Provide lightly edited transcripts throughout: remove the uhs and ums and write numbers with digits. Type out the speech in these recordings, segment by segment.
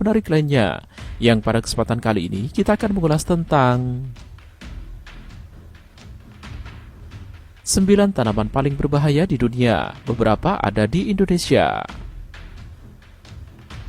menarik lainnya, yang pada kesempatan kali ini kita akan mengulas tentang 9 tanaman paling berbahaya di dunia. Beberapa ada di Indonesia.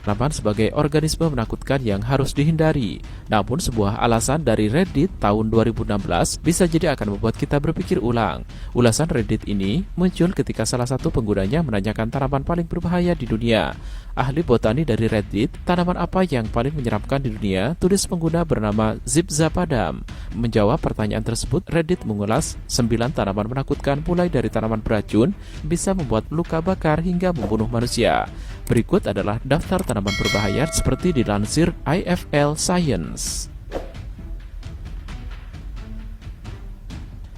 Tanaman sebagai organisme menakutkan yang harus dihindari. Namun sebuah alasan dari Reddit tahun 2016 bisa jadi akan membuat kita berpikir ulang. Ulasan Reddit ini muncul ketika salah satu penggunanya menanyakan tanaman paling berbahaya di dunia. Ahli botani dari Reddit, tanaman apa yang paling menyeramkan di dunia? Tulis pengguna bernama Zipzapadam. Menjawab pertanyaan tersebut, Reddit mengulas 9 tanaman menakutkan mulai dari tanaman beracun, bisa membuat luka bakar hingga membunuh manusia. Berikut adalah daftar tanaman berbahaya seperti dilansir IFL Science.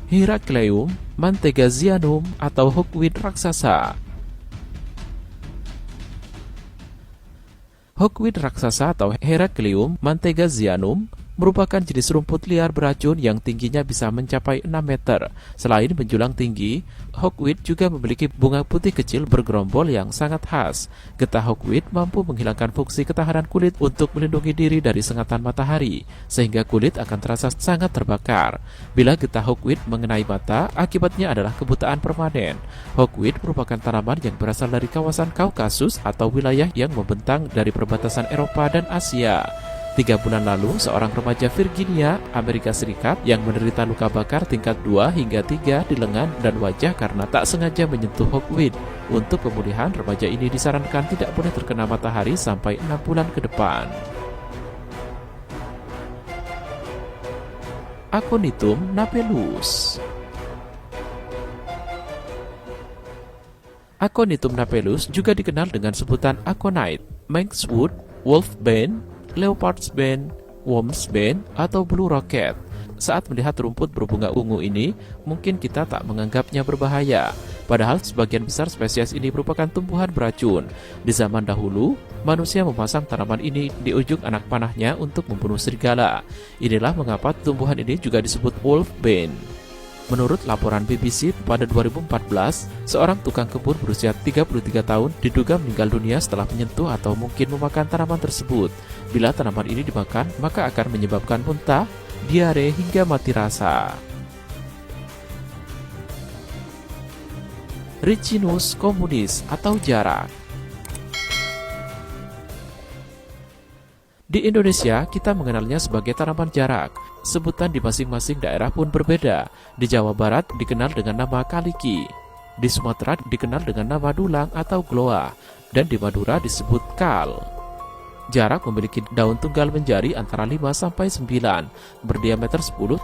Heracleum mantegazianum atau hawkweed raksasa. Hawkweed raksasa atau Heracleum mantegazianum merupakan jenis rumput liar beracun yang tingginya bisa mencapai 6 meter. Selain menjulang tinggi, hawkweed juga memiliki bunga putih kecil bergerombol yang sangat khas. Getah hawkweed mampu menghilangkan fungsi ketahanan kulit untuk melindungi diri dari sengatan matahari, sehingga kulit akan terasa sangat terbakar. Bila getah hawkweed mengenai mata, akibatnya adalah kebutaan permanen. Hawkweed merupakan tanaman yang berasal dari kawasan Kaukasus atau wilayah yang membentang dari perbatasan Eropa dan Asia. 3 bulan lalu, seorang remaja Virginia, Amerika Serikat yang menderita luka bakar tingkat 2 hingga 3 di lengan dan wajah karena tak sengaja menyentuh hawkweed. Untuk pemulihan, remaja ini disarankan tidak boleh terkena matahari sampai 6 bulan ke depan. Aconitum napellus. Aconitum napellus juga dikenal dengan sebutan aconite, manxwood, wolfbane, leopard's bane, worm's bane, atau blue rocket. Saat melihat rumput berbunga ungu ini, mungkin kita tak menganggapnya berbahaya. Padahal sebagian besar spesies ini merupakan tumbuhan beracun. Di zaman dahulu, manusia memasang tanaman ini di ujung anak panahnya untuk membunuh serigala. Inilah mengapa tumbuhan ini juga disebut wolfbane. Menurut laporan BBC pada 2014, seorang tukang kebun berusia 33 tahun diduga meninggal dunia setelah menyentuh atau mungkin memakan tanaman tersebut. Bila tanaman ini dimakan, maka akan menyebabkan muntah, diare, hingga mati rasa. Ricinus communis atau jarak. Di Indonesia, kita mengenalnya sebagai tanaman jarak. Sebutan di masing-masing daerah pun berbeda. Di Jawa Barat dikenal dengan nama kaliki, di Sumatera dikenal dengan nama dulang atau gloa, dan di Madura disebut kal. Jarak memiliki daun tunggal menjari antara 5-9, berdiameter 10-40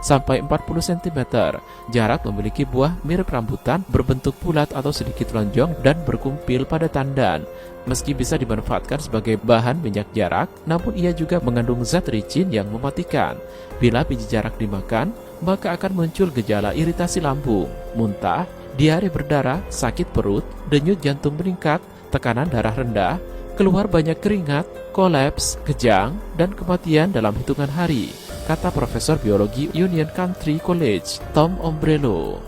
cm. Jarak memiliki buah mirip rambutan, berbentuk bulat atau sedikit lonjong dan berkumpil pada tandan. Meski bisa dimanfaatkan sebagai bahan minyak jarak, namun ia juga mengandung zat ricin yang mematikan. Bila biji jarak dimakan, maka akan muncul gejala iritasi lambung, muntah, diare berdarah, sakit perut, denyut jantung meningkat, tekanan darah rendah, keluar banyak keringat, kolaps, kejang, dan kematian dalam hitungan hari, kata Profesor Biologi Union Country College, Tom Ombrello.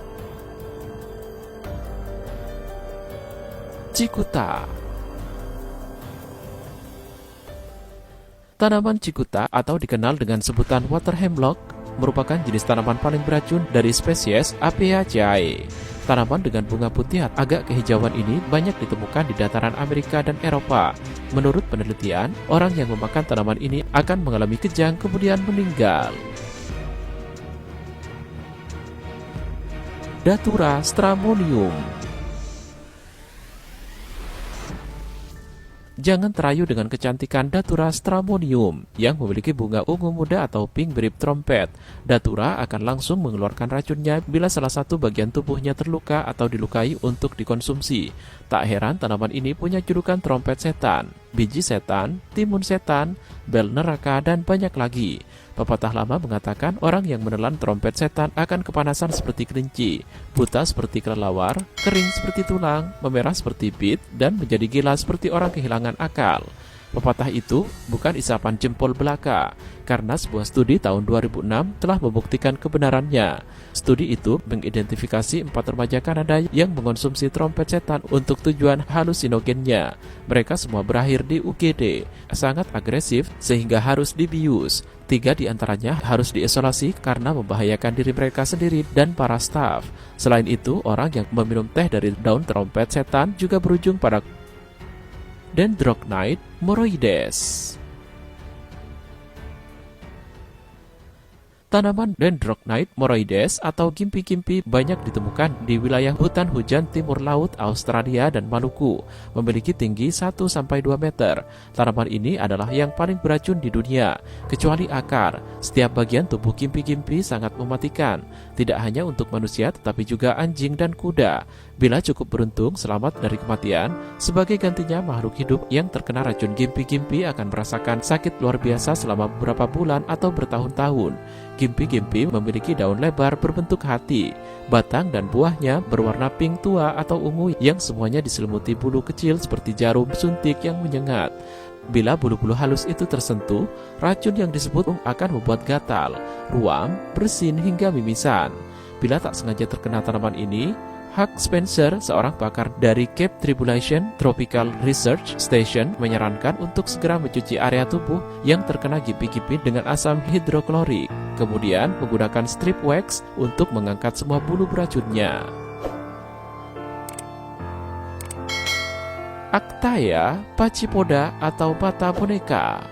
Cikuta. Tanaman cikuta atau dikenal dengan sebutan water hemlock merupakan jenis tanaman paling beracun dari spesies Apiaceae. Tanaman dengan bunga putih agak kehijauan ini banyak ditemukan di dataran Amerika dan Eropa. Menurut penelitian, orang yang memakan tanaman ini akan mengalami kejang kemudian meninggal. Datura stramonium. Jangan terayu dengan kecantikan Datura stramonium yang memiliki bunga ungu muda atau pink mirip trompet. Datura akan langsung mengeluarkan racunnya bila salah satu bagian tubuhnya terluka atau dilukai untuk dikonsumsi. Tak heran tanaman ini punya julukan trompet setan, biji setan, timun setan, bel neraka, dan banyak lagi. Pepatah lama mengatakan orang yang menelan trompet setan akan kepanasan seperti kelinci, buta seperti kelelawar, kering seperti tulang, memerah seperti bit, dan menjadi gila seperti orang kehilangan akal. Pepatah itu bukan isapan jempol belaka, karena sebuah studi tahun 2006 telah membuktikan kebenarannya. Studi itu mengidentifikasi 4 remaja Kanada yang mengonsumsi trompet setan untuk tujuan halusinogennya. Mereka semua berakhir di UGD, sangat agresif sehingga harus dibius. 3 di antaranya harus diisolasi karena membahayakan diri mereka sendiri dan para staf. Selain itu, orang yang meminum teh dari daun trompet setan juga berujung pada Dendrocnide moroides. Tanaman Dendrocnide moroides atau gimpi-gimpi banyak ditemukan di wilayah hutan hujan timur laut Australia dan Maluku, memiliki tinggi 1-2 meter. Tanaman ini adalah yang paling beracun di dunia, kecuali akar. Setiap bagian tubuh gimpi-gimpi sangat mematikan, tidak hanya untuk manusia tetapi juga anjing dan kuda. Bila cukup beruntung selamat dari kematian, sebagai gantinya makhluk hidup yang terkena racun gimpi-gimpi akan merasakan sakit luar biasa selama beberapa bulan atau bertahun-tahun. Gimpi-gimpi memiliki daun lebar berbentuk hati. Batang dan buahnya berwarna pink tua atau ungu yang semuanya diselimuti bulu kecil seperti jarum suntik yang menyengat. Bila bulu-bulu halus itu tersentuh, racun yang disebut akan membuat gatal, ruam, bersin hingga mimisan. Bila tak sengaja terkena tanaman ini, Hugh Spencer, seorang pakar dari Cape Tribulation Tropical Research Station, menyarankan untuk segera mencuci area tubuh yang terkena gimpi-gimpi dengan asam hidroklorik. Kemudian menggunakan strip wax untuk mengangkat semua bulu beracunnya. Actaea pachypoda atau mata boneka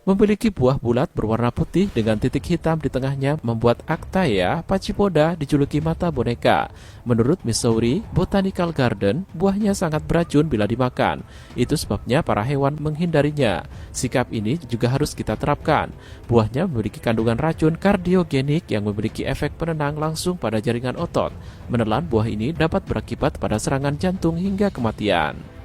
memiliki buah bulat berwarna putih dengan titik hitam di tengahnya membuat Actaea pachypoda dijuluki mata boneka. Menurut Missouri Botanical Garden, buahnya sangat beracun bila dimakan. Itu sebabnya para hewan menghindarinya. Sikap ini juga harus kita terapkan. Buahnya memiliki kandungan racun kardiogenik yang memiliki efek penenang langsung pada jaringan otot. Menelan buah ini dapat berakibat pada serangan jantung hingga kematian.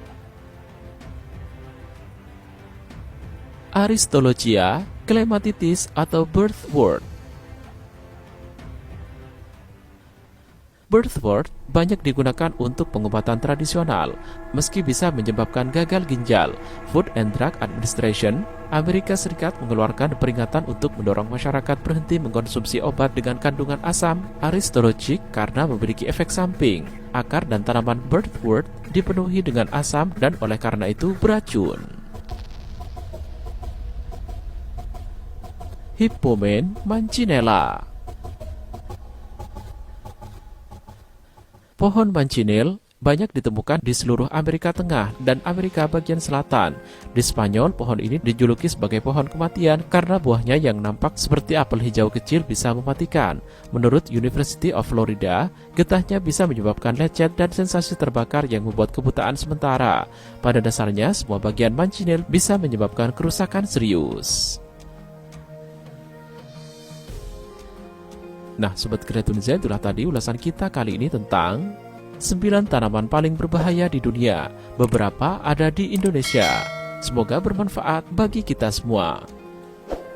Aristolochia, clematitis atau birthwort. Birthwort banyak digunakan untuk pengobatan tradisional, meski bisa menyebabkan gagal ginjal. Food and Drug Administration, Amerika Serikat mengeluarkan peringatan untuk mendorong masyarakat berhenti mengkonsumsi obat dengan kandungan asam aristolochic karena memiliki efek samping. Akar dan tanaman birthwort dipenuhi dengan asam dan oleh karena itu beracun. Hippomen mancinella. Pohon mancinel banyak ditemukan di seluruh Amerika Tengah dan Amerika bagian selatan. Di Spanyol, pohon ini dijuluki sebagai pohon kematian karena buahnya yang nampak seperti apel hijau kecil bisa mematikan. Menurut University of Florida, getahnya bisa menyebabkan lecet dan sensasi terbakar yang membuat kebutaan sementara. Pada dasarnya, semua bagian mancinel bisa menyebabkan kerusakan serius. Nah, Sobat Kreatunza, itulah tadi ulasan kita kali ini tentang 9 tanaman paling berbahaya di dunia. Beberapa ada di Indonesia. Semoga bermanfaat bagi kita semua.